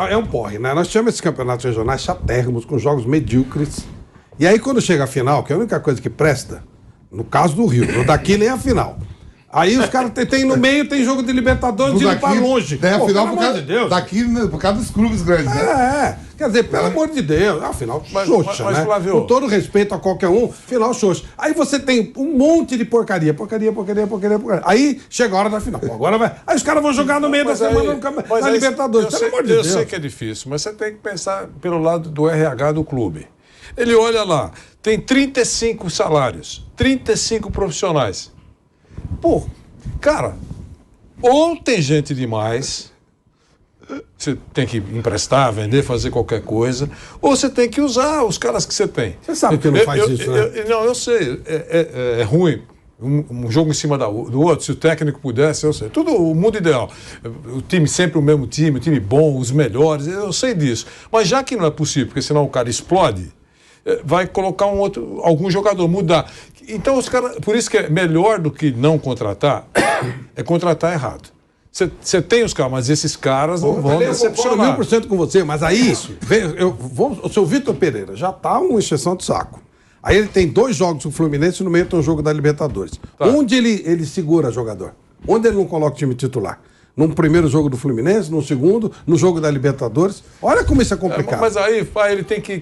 é um porre, né? Nós chamamos esses campeonatos regionais chatérrimos, com jogos medíocres. E aí, quando chega a final, que é a única coisa que presta, no caso do Rio, no daqui nem a final. Aí os caras tem no meio, tem jogo de Libertadores indo pra longe. Tem a final por causa de Deus. Daqui, por causa dos clubes grandes, né? Quer dizer, pelo amor de Deus, afinal, xoxa, né? Flávio, com todo respeito a qualquer um, final xoxa. Aí você tem um monte de porcaria. Aí chega a hora da final. Pô, agora vai. Aí os caras vão jogar no meio da semana na Libertadores. Pelo amor de Deus. Eu sei que é difícil, mas você tem que pensar pelo lado do RH do clube. Ele olha lá, tem 35 salários, 35 profissionais. Pô, cara, ou tem gente demais, você tem que emprestar, vender, fazer qualquer coisa, ou você tem que usar os caras que você tem. Você sabe que não faz isso, né? Não, eu sei, é ruim. Um jogo em cima do outro, se o técnico pudesse, eu sei. Tudo o mundo ideal. O time sempre o mesmo time, o time bom, os melhores, eu sei disso. Mas já que não é possível, porque senão o cara explode, vai colocar algum jogador, mudar. Então os caras, por isso que é melhor do que não contratar, é contratar errado. Você tem os caras, mas esses caras não vão decepcionar. Eu 1000% com você, mas aí, o seu Vitor Pereira já tá uma exceção de saco. Aí ele tem 2 jogos com o Fluminense e no meio tem um jogo da Libertadores. Tá. Onde ele segura jogador? Onde ele não coloca o time titular? Num primeiro jogo do Fluminense, no segundo, no jogo da Libertadores. Olha como isso é complicado. Mas aí ele tem que...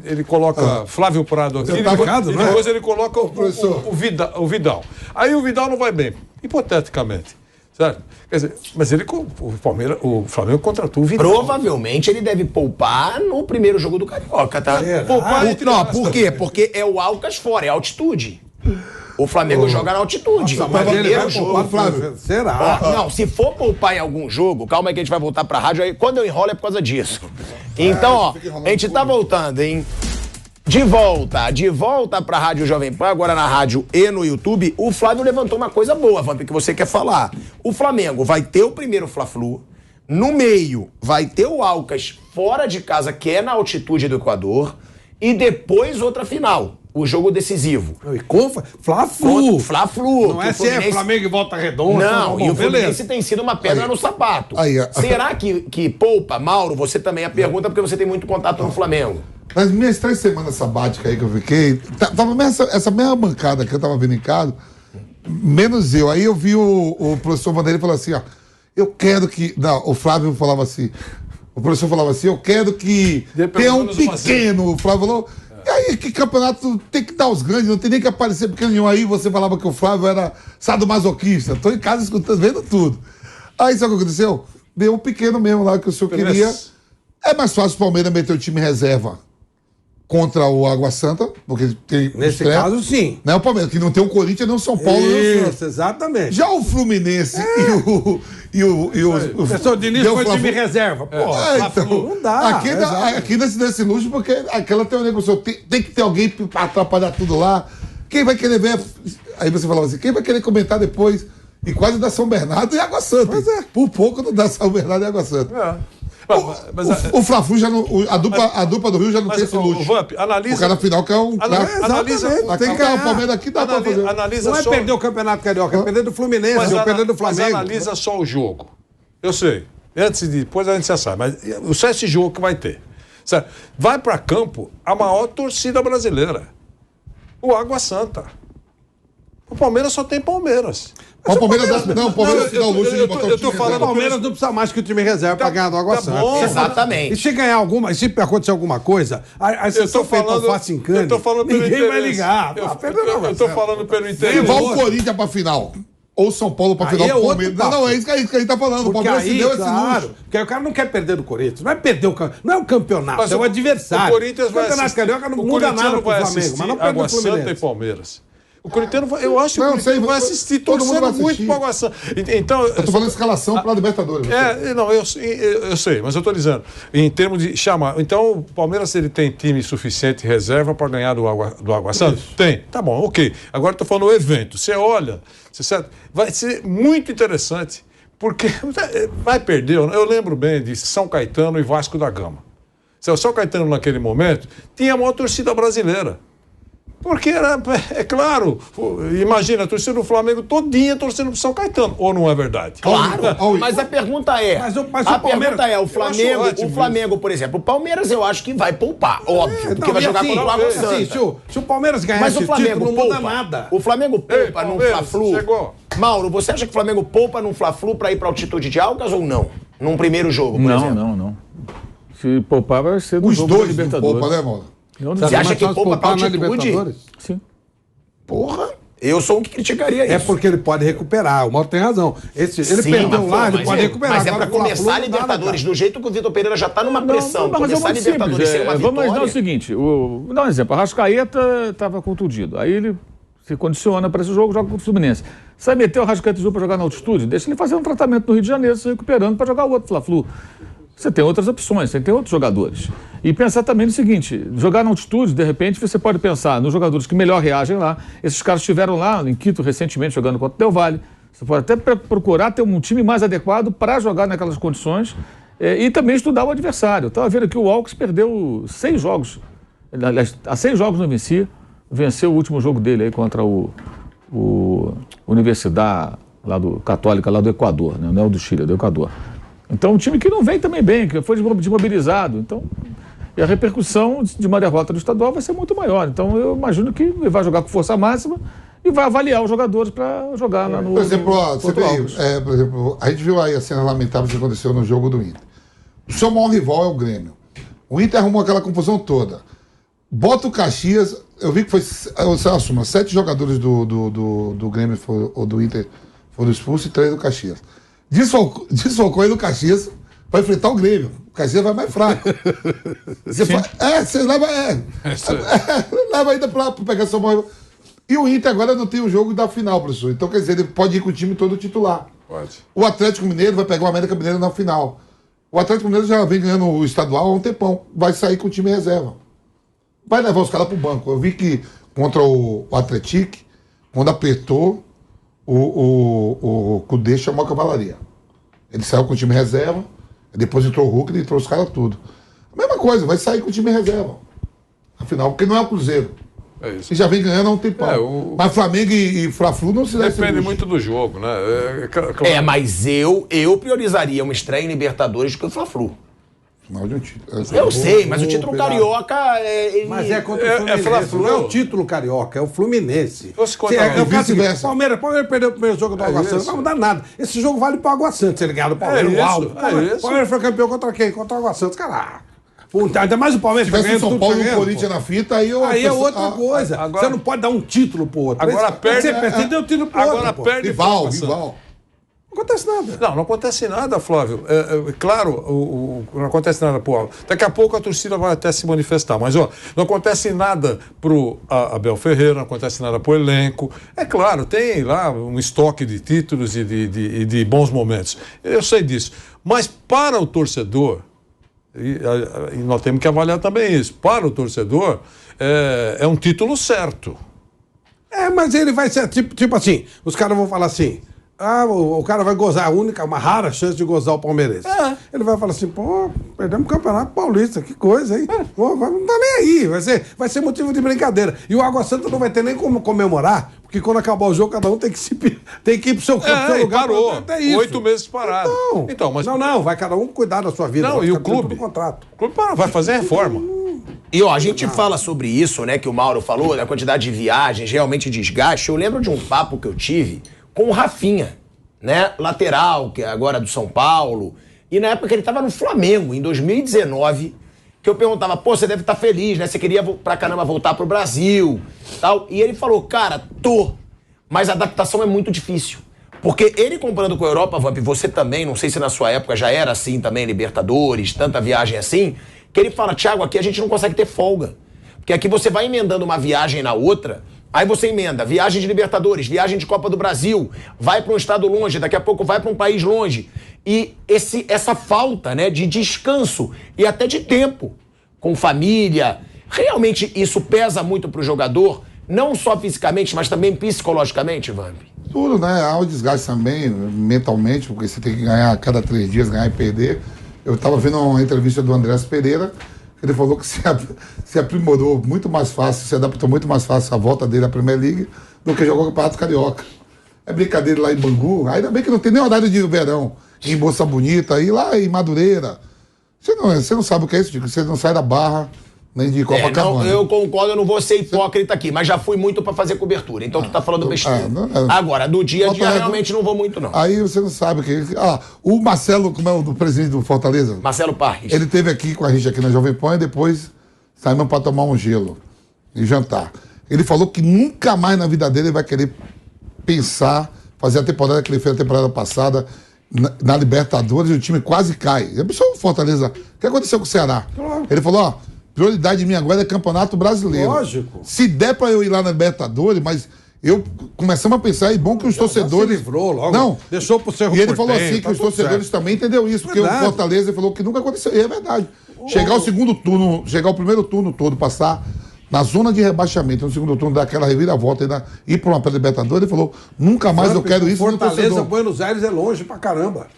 Ele coloca Flávio Prado aqui, depois ele coloca o Vidal. Aí o Vidal não vai bem, hipoteticamente. Certo? Quer dizer, mas o Flamengo contratou o Vidal. Provavelmente ele deve poupar no primeiro jogo do Carioca, tá? Por quê? Porque é o Alcas fora, é a altitude. O Flamengo joga na altitude. Nossa, mas ele vai poupar, Flávio. Será? Não, se for poupar em algum jogo, calma aí que a gente vai voltar pra rádio. Aí, quando eu enrolo é por causa disso. Então, a gente tá voltando, hein? De volta pra Rádio Jovem Pan, agora na rádio e no YouTube. O Flávio levantou uma coisa boa, Vamp, que você quer falar. O Flamengo vai ter o primeiro Fla-Flu, no meio vai ter o Alcas fora de casa, que é na altitude do Equador, e depois outra final, o jogo decisivo. E com Fla-Flu. Fla-Flu. Não é se é Flamengo e Volta Redonda. Não, e o Fluminense tem sido uma pedra no sapato. Será que poupa? Mauro, você também a pergunta, porque você tem muito contato no Flamengo. Nas minhas 3 semanas sabáticas aí que eu fiquei, tava essa mesma bancada que eu tava vendo em casa, menos eu. Aí eu vi o professor Vanderlei falar assim, ó, eu quero que... Não, o Flávio falava assim, o professor falava assim, eu quero que tenha um pequeno. O Flávio falou, e aí que campeonato tem que dar os grandes, não tem nem que aparecer pequeno nenhum. Aí você falava que o Flávio era sadomasoquista. Tô em casa escutando, vendo tudo. Aí sabe o que aconteceu? Deu um pequeno mesmo lá que o senhor queria. É mais fácil o Palmeiras meter o time reserva contra o Água Santa, porque tem... Nesse caso, sim. Não é o Palmeiras, que não tem o Corinthians, nem o São Paulo, nem o Isso, exatamente. Já o Fluminense e o professor Diniz foi time reserva. Pô, então, não dá. Aqui nesse luxo, porque aquela tem um negócio, tem que ter alguém pra atrapalhar tudo lá. Quem vai querer ver... Aí você falava assim, quem vai querer comentar depois? E quase dá São Bernardo e Água Santa. Pois é. Por pouco não dá São Bernardo e Água Santa. O Fla-Flu já não. A dupla do Rio já não tem esse luxo. Vamp, analisa. O cara final quer um. Analisa. Tem que ganhar o Palmeiras aqui, dá pra fazer. Analisa não é perder o Campeonato Carioca, é perder do Fluminense, ou perder do Flamengo. Mas analisa só o jogo. Eu sei. Depois a gente já sabe. Mas só esse jogo que vai ter. Certo? Vai pra campo a maior torcida brasileira. O Água Santa. O Palmeiras só tem Palmeiras. O Palmeiras dá o luxo de botar o time. Eu tô falando, o Palmeiras não precisa mais que o time reserva pra ganhar do Água Santa. Exatamente. E se ganhar se acontecer alguma coisa, aí se for feito alface em cana, ninguém vai ligar. Eu tô falando pelo interesse. Levar o Corinthians pra final. Ou São Paulo pra final. Não, é isso que a gente tá falando. Porque o Palmeiras aí, deu esse luxo. Porque aí o cara não quer perder do Corinthians. Não é perder não é o campeonato, mas é o adversário. O Corinthians vai Campeonato Carioca não muda nada pro Flamengo, mas não perde Água o Fluminense. Santa e Palmeiras. O Corinthians, eu acho que o Corinthians vai assistir, todo mundo vai muito para Água Santa. Então, eu tô falando escalação para Libertadores. Não, eu sei, mas eu tô dizendo, em termos de chamar. Então, o Palmeiras, ele tem time suficiente reserva para ganhar do Água Santa? Isso. Tem, tá bom, ok. Agora eu tô falando o evento. Você olha, vai ser muito interessante, porque vai perder. Eu lembro bem de São Caetano e Vasco da Gama. O São Caetano, naquele momento, tinha a maior torcida brasileira. Porque é claro, imagina, a torcida do Flamengo todinha torcendo pro São Caetano, ou não é verdade? Claro, mas a pergunta é, o Flamengo, por exemplo, o Palmeiras eu acho que vai poupar, óbvio, porque vai jogar contra o Água Santa. Se o Palmeiras ganhar esse título, não muda nada. O Flamengo poupa num Fla-Flu. Mauro, você acha que o Flamengo poupa num Fla-Flu pra ir pra altitude de Algas ou não? Num primeiro jogo, por exemplo? Não. Se poupar vai ser do jogo da Libertadores. Os dois poupa, né, Mauro? Você acha que poupa pra altitude? Sim. Porra, eu sou um que criticaria isso. É porque ele pode recuperar, o Mauro tem razão. Ele perdeu lá, ele pode recuperar. Mas é pra começar a Libertadores, do jeito que o Vitor Pereira já tá numa pressão. Começar a Libertadores sem uma vitória. Vamos imaginar o seguinte, vou dar um exemplo, a Arrascaeta estava contundido, aí ele se condiciona para esse jogo, joga contra o Fluminense. Você vai meter o Arrascaeta para jogar na altitude? Deixa ele fazer um tratamento no Rio de Janeiro, se recuperando para jogar o outro Fla-Flu. Você tem outras opções, você tem outros jogadores. E pensar também no seguinte, jogar na altitude, de repente, você pode pensar nos jogadores que melhor reagem lá. Esses caras estiveram lá em Quito recentemente jogando contra o Del Valle. Você pode até procurar ter um time mais adequado para jogar naquelas condições e também estudar o adversário. Estava vendo que o Alves perdeu 6 jogos. Há 6 jogos não vencia. Venceu o último jogo dele aí contra o Universidade lá Católica, lá do Equador, né? Não é o do Chile, é do Equador. Então, um time que não vem também bem, que foi desmobilizado. Então, e a repercussão de uma derrota do estadual vai ser muito maior. Então, eu imagino que ele vai jogar com força máxima e vai avaliar os jogadores para jogar lá no. Por exemplo, por exemplo, a gente viu aí a cena lamentável que aconteceu no jogo do Inter. O seu maior rival é o Grêmio. O Inter arrumou aquela confusão toda. Bota o Caxias, eu vi que foi, você assuma, 7 jogadores do Grêmio ou do Inter foram expulsos e 3 do Caxias. Desfocou ele no Caxias para enfrentar o Grêmio. O Caxias vai mais fraco. Você leva ainda para pegar seu maior. E o Inter agora não tem o jogo da final, professor. Então, quer dizer, ele pode ir com o time todo titular. Pode. O Atlético Mineiro vai pegar o América Mineiro na final. O Atlético Mineiro já vem ganhando o estadual há um tempão. Vai sair com o time reserva. Vai levar os caras pro banco. Eu vi que contra o Atlético, quando apertou, o Cudê chamou a cavalaria. Ele saiu com o time reserva, depois entrou o Hulk e entrou os caras tudo. A mesma coisa, vai sair com o time reserva. Afinal, porque não é o Cruzeiro. É isso. E já vem ganhando há um tempão. Mas Flamengo e Fla-Flu não se depende muito do jogo, né? Mas eu priorizaria uma estreia em Libertadores que o Fla-Flu. Final de um título. Eu sei, mas o título carioca... Mas é contra o Fluminense. Fla-Flu. Não é o título carioca, é o Fluminense. Vice-versa. Palmeiras perdeu o primeiro jogo do Água Santa, não vai mudar nada. Esse jogo vale pro Água Santa, se ele ganhar do Palmeiras. O Palmeiras foi campeão contra quem? Contra o Água Santa. Caralho. Ainda mais o Palmeiras. Se tivesse o São Paulo e o Corinthians na fita, aí é outra coisa. Você não pode dar um título pro outro. Agora perde. Você deu um título pro outro. Agora perde. Rival. Não acontece nada. Não acontece nada, Flávio. Claro, não acontece nada pro Alves. Daqui a pouco a torcida vai até se manifestar. Mas, não acontece nada pro Abel Ferreira, não acontece nada pro elenco. É claro, tem lá um estoque de títulos e de bons momentos. Eu sei disso. Mas para o torcedor, e nós temos que avaliar também isso, para o torcedor, é um título certo. Mas ele vai ser tipo assim, os caras vão falar assim, o cara vai gozar uma rara chance de gozar o palmeirense. Ele vai falar assim, perdemos o Campeonato Paulista, que coisa, hein? Não tá nem aí, vai ser motivo de brincadeira. E o Água Santa não vai ter nem como comemorar, porque quando acabar o jogo, cada um tem que ir pro seu lugar. Parou. 8 meses parado. Então, mas... Não, vai cada um cuidar da sua vida. Não, e o clube? Contrato. O clube vai fazer reforma. E a gente fala sobre isso, né, que o Mauro falou, da quantidade de viagens, realmente desgaste. Eu lembro de um papo que eu tive com o Rafinha, né, lateral, que é agora do São Paulo, e na época que ele estava no Flamengo, em 2019, que eu perguntava, você deve estar feliz, né, você queria pra caramba voltar pro Brasil, tal, e ele falou, cara, mas a adaptação é muito difícil, porque ele comparando com a Europa, Vamp, você também, não sei se na sua época já era assim também, Libertadores, tanta viagem assim, que ele fala, Thiago, aqui a gente não consegue ter folga, porque aqui você vai emendando uma viagem na outra. Aí você emenda viagem de Libertadores, viagem de Copa do Brasil, vai para um estado longe, daqui a pouco vai para um país longe. E essa falta, né, de descanso e até de tempo com família, realmente isso pesa muito para o jogador, não só fisicamente, mas também psicologicamente, Vamp? Tudo, né? Há o desgaste também, mentalmente, porque você tem que ganhar a cada 3 dias, ganhar e perder. Eu estava vendo uma entrevista do Andrés Pereira, Ele falou que se aprimorou muito mais fácil, se adaptou muito mais fácil à volta dele à Premier League do que jogou o Campeonato Carioca. É brincadeira lá em Bangu, ainda bem que não tem nem horário de verão. Em Moça Bonita, e lá em Madureira. Você não sabe o que é isso, Tico. Você não sai da Barra, nem de Copacabana. Não, eu concordo, eu não vou ser hipócrita aqui, mas já fui muito pra fazer cobertura. Então tu tá falando besteira. Agora, do dia a dia, realmente não vou muito, não. Aí você não sabe o que... o Marcelo, como é o do presidente do Fortaleza? Marcelo Parques. Ele esteve aqui com a gente aqui na Jovem Pan e depois saímos pra tomar um gelo e jantar. Ele falou que nunca mais na vida dele ele vai querer pensar, fazer a temporada que ele fez a temporada passada na Libertadores, e o time quase cai. Eu pensou o Fortaleza. O que aconteceu com o Ceará? Claro. Ele falou, prioridade minha agora é Campeonato Brasileiro. Lógico. Se der pra eu ir lá na Libertadores, mas começamos a pensar, é bom que os torcedores... Se livrou logo. Não. Deixou pro Cerro E ele Porteño, falou assim, que os torcedores também entenderam isso, porque o Fortaleza falou que nunca aconteceu. E é verdade. Chegar o segundo turno, chegar o primeiro turno todo, passar na zona de rebaixamento, no segundo turno, daquela reviravolta, ir para uma pré-libertadores, ele falou, nunca mais eu quero isso. Fortaleza, Buenos Aires é longe pra caramba.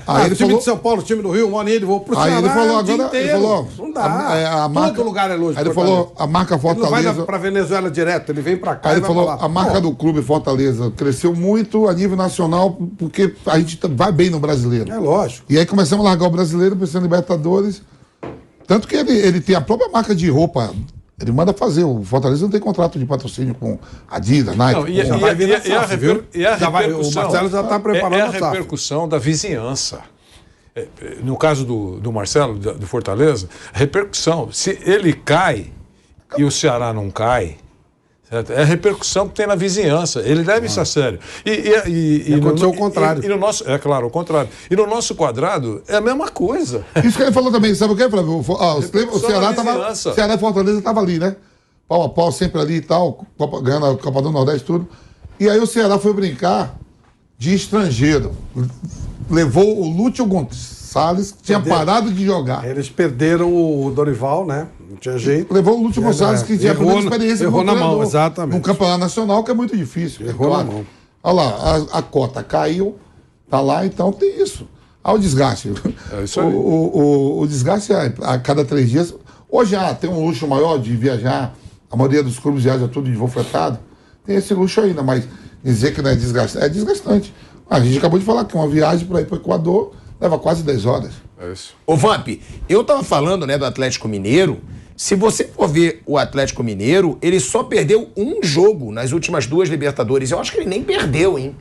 Aí ele time falou, de São Paulo, time do Rio, uma ele vou pro Ceará. Aí ele falou o dia agora, inteiro. ele falou, não dá. todo lugar é longe. Aí ele falou, a marca Fortaleza... Ele não vai pra Venezuela direto, ele vem pra cá. Aí ele falou, a marca do clube Fortaleza cresceu muito a nível nacional, porque a gente vai bem no brasileiro. É lógico. E aí começamos a largar o brasileiro, pensando em Libertadores. Tanto que ele tem a própria marca de roupa. Ele manda fazer. O Fortaleza não tem contrato de patrocínio com Adidas, Nike. Não, o Marcelo já está preparando a repercussão da vizinhança. No caso do Marcelo, do Fortaleza, a repercussão. Se ele cai e o Ceará não cai, certo? É a repercussão que tem na vizinhança. Ele leva isso a sério. E aconteceu o contrário. E no nosso, é claro, o contrário. E no nosso quadrado é a mesma coisa. Isso que ele falou também, sabe o que, Flávio? O Ceará e Fortaleza estavam ali, né? Pau a pau, sempre ali e tal, ganhando a Copa do Nordeste, tudo. E aí o Ceará foi brincar de estrangeiro. Levou o Lúcio Gonçalves, que tinha parado de jogar. Eles perderam o Dorival, né? Não tinha jeito. Levou o Lúcio Gonçalves, que tinha a primeira experiência errou na mão, exatamente. No campeonato nacional, que é muito difícil. Errou na mão. Olha lá, a cota caiu, tá lá, então tem isso. Olha o desgaste. É isso aí. O desgaste a cada 3 dias. Hoje tem um luxo maior de viajar. A maioria dos clubes viaja tudo de voo fretado. Tem esse luxo ainda, mas dizer que não é desgastante, é desgastante. A gente acabou de falar que uma viagem para ir para o Equador leva quase 10 horas. É isso. Ô, Vamp, eu tava falando, né, do Atlético Mineiro. Se você for ver o Atlético Mineiro, ele só perdeu um jogo nas últimas 2 Libertadores. Eu acho que ele nem perdeu, hein?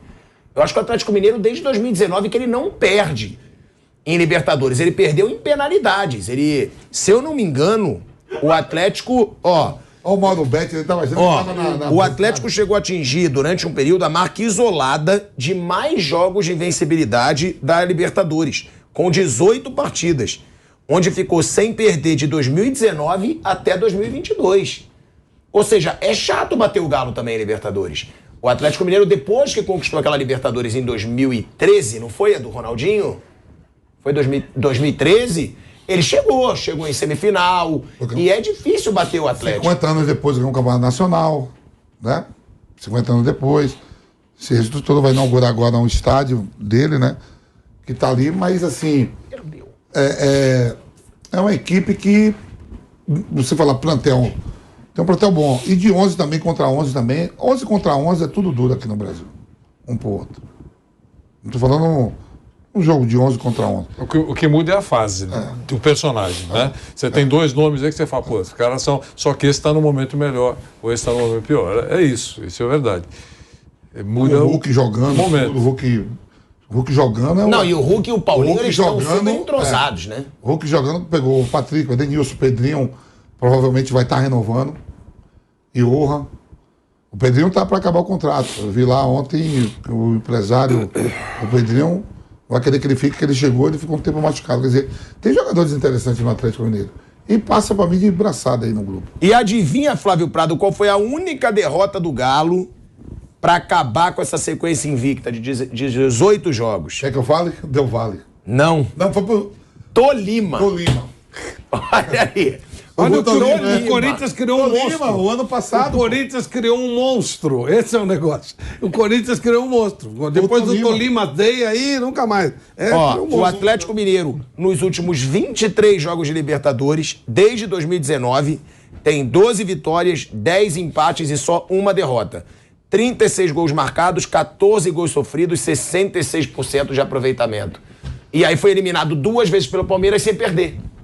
Eu acho que o Atlético Mineiro, desde 2019, que ele não perde em Libertadores. Ele perdeu em penalidades. Ele, se eu não me engano, o Atlético, Olha o Mauro Betti, ele tava o Atlético chegou a atingir, durante um período, a marca isolada de mais jogos de invencibilidade da Libertadores, com 18 partidas, onde ficou sem perder de 2019 até 2022. Ou seja, é chato bater o Galo também em Libertadores. O Atlético Mineiro, depois que conquistou aquela Libertadores em 2013, não foi a do Ronaldinho? Foi 2013? Ele chegou em semifinal. E é difícil bater o Atlético. 50 anos depois ganhou um campeonato nacional, né? 50 anos depois. Esse todo vai inaugurar agora um estádio dele, né? Que tá ali, mas assim. É uma equipe que. Você fala plantel. Tem um plantel bom. E de 11 também contra 11 também. 11 contra 11 é tudo duro aqui no Brasil. Um pro outro. Não tô falando um jogo de 11 contra 11. O que muda é a fase do personagem, né? Você tem 2 nomes aí que você fala, pô, esses caras são... Só que esse está no momento melhor, ou esse está no momento pior. É isso é verdade. Muda o Hulk jogando. Momento. O Hulk jogando... Não, e o Hulk e o Paulinho, eles estão super entrosados, né? O Hulk jogando, pegou o Patrick, o Edenilson, o Pedrinho, provavelmente vai estar renovando. E o Pedrinho tá para acabar o contrato. Eu vi lá ontem o empresário, o Pedrinho... Vai querer que ele fique, que ele chegou, ele ficou um tempo machucado. Quer dizer, tem jogadores interessantes no Atlético Mineiro. E passa pra mim de braçada aí no grupo. E adivinha, Flávio Prado, qual foi a única derrota do Galo pra acabar com essa sequência invicta de 18 jogos? Quer que eu fale? Del Valle. Não. Não, foi pro... Tolima. Tolima. Olha aí. Olha, Tolima, o Corinthians criou um monstro. O ano passado. O Corinthians criou um monstro. Esse é o negócio. O Corinthians criou um monstro. Depois do Tolima Day aí, nunca mais. Ó, criou um o monstro. Atlético Mineiro, nos últimos 23 jogos de Libertadores, desde 2019, tem 12 vitórias, 10 empates e só uma derrota. 36 gols marcados, 14 gols sofridos, 66% de aproveitamento. E aí foi eliminado 2 vezes pelo Palmeiras sem perder.